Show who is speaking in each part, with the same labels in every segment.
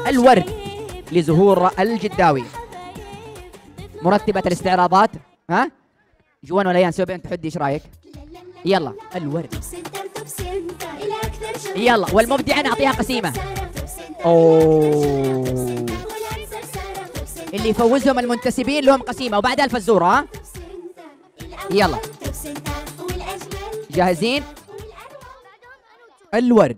Speaker 1: الورد لزهور الجداوي. مرتبة الاستعراضات. ها جوان وليان سوي بين تحدي، ايش رايك؟ يلا الورد. يلا والمبدعة نعطيها قسيمة. اوه اللي يفوزهم المنتسبين لهم قسيمة وبعدها الفزورة. ها يلا جاهزين؟ الورد.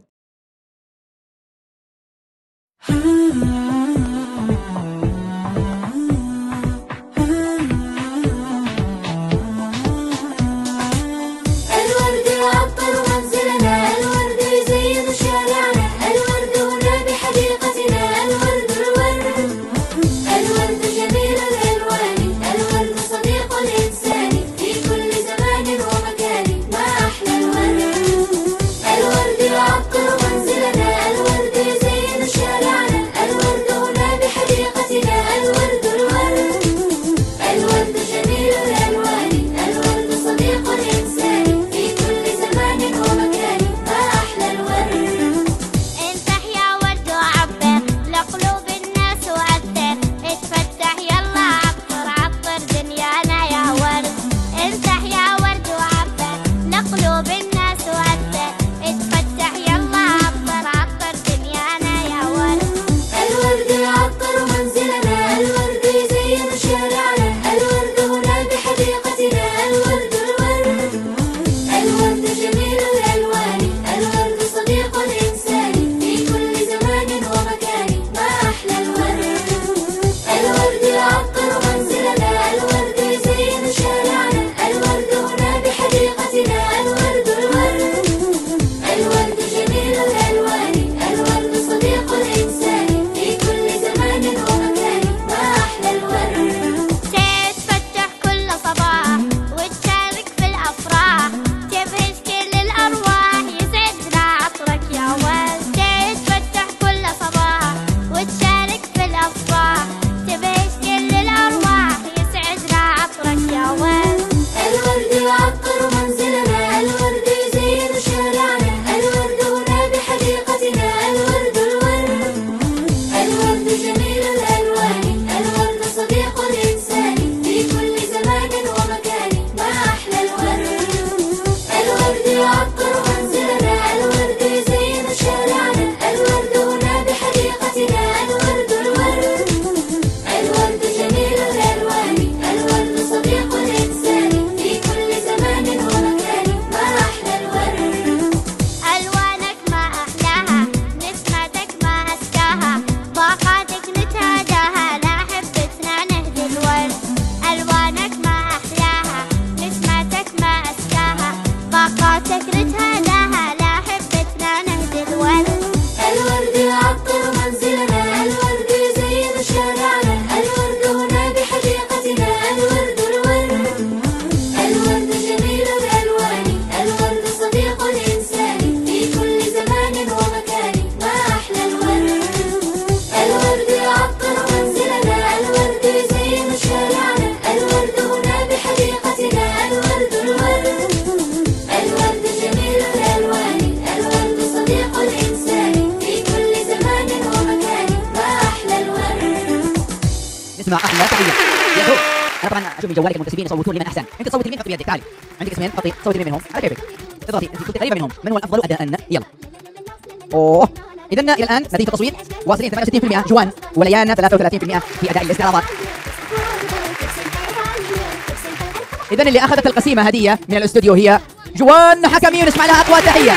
Speaker 1: اسمع احلى تحيه. انا طبعا اشوف من جوالك المنتسبين يصوتون لمن احسن، انت تصوت لمين؟ حط بيدك. تعالي عندك اسمين، حطي صوتي مين منهم على كيفك. اضغطي انت كنت قريبه منهم، من هو الافضل اداء؟ يلا. اوه اذا الى الان نتيجه التصويت واصلين 68% جوان، وليانا 33% في اداء الاستعراضات. اذا اللي اخذت القسيمه هديه من الاستوديو هي جوان حكمي، ونسمع لها اقوى تحيه.